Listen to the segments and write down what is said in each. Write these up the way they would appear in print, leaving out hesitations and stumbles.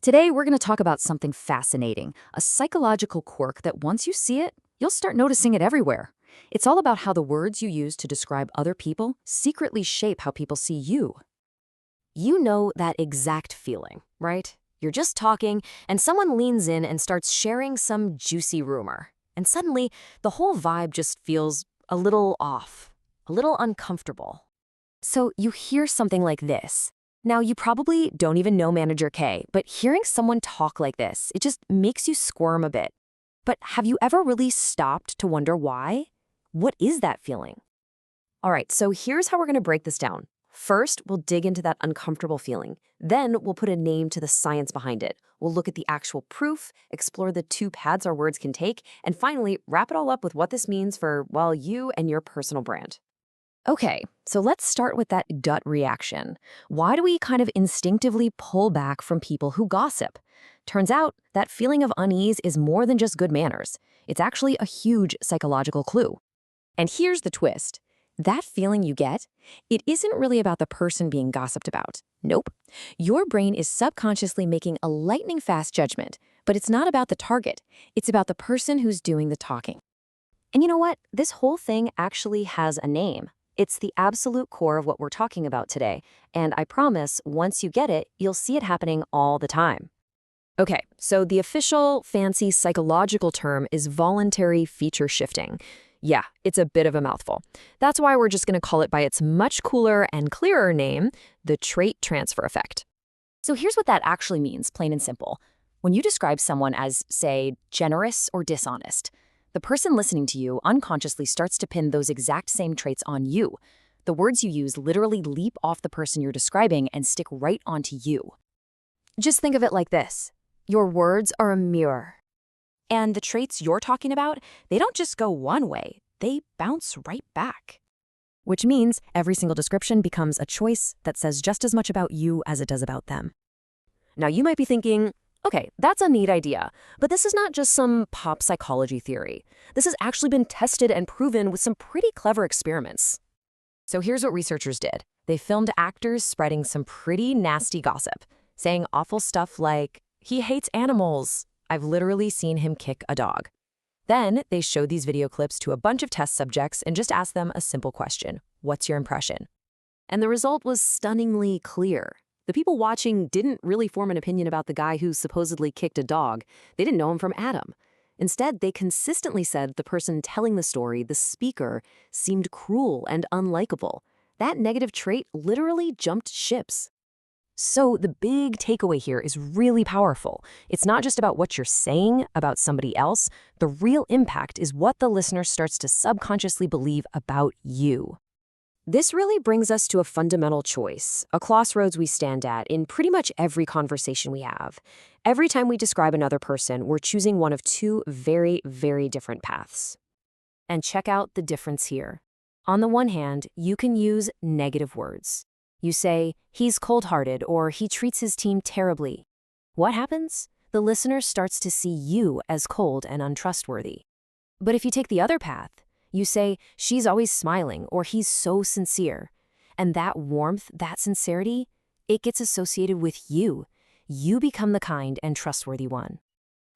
Today, we're going to talk about something fascinating, a psychological quirk that once you see it, you'll start noticing it everywhere. It's all about how the words you use to describe other people secretly shape how people see you. You know that exact feeling, right? You're just talking, and someone leans in and starts sharing some juicy rumor. And suddenly, the whole vibe just feels a little off, a little uncomfortable. So you hear something like this. Now, you probably don't even know Manager K, but hearing someone talk like this, it just makes you squirm a bit. But have you ever really stopped to wonder why? What is that feeling? All right, so here's how we're going to break this down. First, we'll dig into that uncomfortable feeling. Then we'll put a name to the science behind it. We'll look at the actual proof, explore the two paths our words can take, and finally, wrap it all up with what this means for, well, you and your personal brand. Okay, so let's start with that gut reaction. Why do we kind of instinctively pull back from people who gossip? Turns out that feeling of unease is more than just good manners. It's actually a huge psychological clue. And here's the twist. That feeling you get, it isn't really about the person being gossiped about. Nope. Your brain is subconsciously making a lightning-fast judgment, but it's not about the target. It's about the person who's doing the talking. And you know what? This whole thing actually has a name. It's the absolute core of what we're talking about today, and I promise, once you get it, you'll see it happening all the time. Okay, so the official, fancy psychological term is voluntary feature shifting. Yeah, it's a bit of a mouthful. That's why we're just going to call it by its much cooler and clearer name, the trait transfer effect. So here's what that actually means, plain and simple. When you describe someone as, say, generous or dishonest, the person listening to you unconsciously starts to pin those exact same traits on you. The words you use literally leap off the person you're describing and stick right onto you. Just think of it like this. Your words are a mirror. And the traits you're talking about, they don't just go one way, they bounce right back. Which means every single description becomes a choice that says just as much about you as it does about them. Now you might be thinking, okay, that's a neat idea, but this is not just some pop psychology theory. This has actually been tested and proven with some pretty clever experiments. So here's what researchers did. They filmed actors spreading some pretty nasty gossip, saying awful stuff like, "He hates animals. I've literally seen him kick a dog." Then they showed these video clips to a bunch of test subjects and just asked them a simple question. What's your impression? And the result was stunningly clear. The people watching didn't really form an opinion about the guy who supposedly kicked a dog. They didn't know him from Adam. Instead, they consistently said the person telling the story, the speaker, seemed cruel and unlikable. That negative trait literally jumped ships. So the big takeaway here is really powerful. It's not just about what you're saying about somebody else. The real impact is what the listener starts to subconsciously believe about you. This really brings us to a fundamental choice, a crossroads we stand at in pretty much every conversation we have. Every time we describe another person, we're choosing one of two very, very different paths. And check out the difference here. On the one hand, you can use negative words. You say, "He's cold-hearted," or "He treats his team terribly." What happens? The listener starts to see you as cold and untrustworthy. But if you take the other path, you say, "She's always smiling," or "He's so sincere." And that warmth, that sincerity, it gets associated with you. You become the kind and trustworthy one.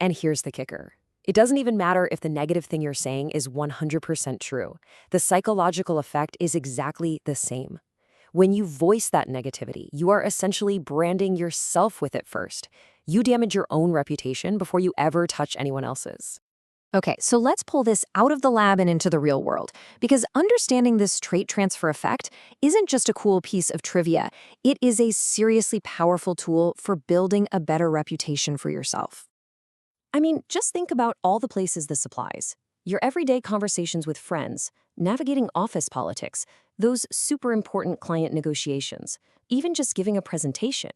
And here's the kicker. It doesn't even matter if the negative thing you're saying is 100% true. The psychological effect is exactly the same. When you voice that negativity, you are essentially branding yourself with it first. You damage your own reputation before you ever touch anyone else's. Okay, so let's pull this out of the lab and into the real world, because understanding this trait transfer effect isn't just a cool piece of trivia. It is a seriously powerful tool for building a better reputation for yourself. I mean, just think about all the places this applies. Your everyday conversations with friends, navigating office politics, those super important client negotiations, even just giving a presentation.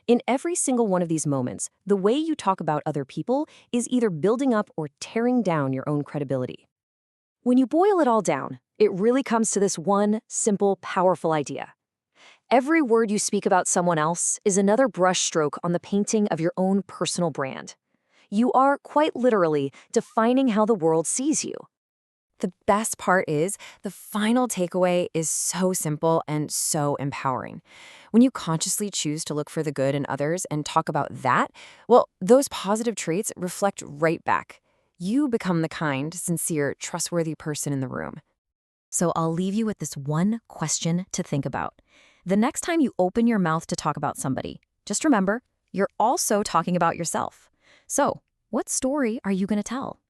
In every single one of these moments, the way you talk about other people is either building up or tearing down your own credibility. When you boil it all down, it really comes to this one simple, powerful idea. Every word you speak about someone else is another brushstroke on the painting of your own personal brand. You are, quite literally, defining how the world sees you. The best part is the final takeaway is so simple and so empowering. When you consciously choose to look for the good in others and talk about that, well, those positive traits reflect right back. You become the kind, sincere, trustworthy person in the room. So I'll leave you with this one question to think about. The next time you open your mouth to talk about somebody, just remember, you're also talking about yourself. So, what story are you going to tell?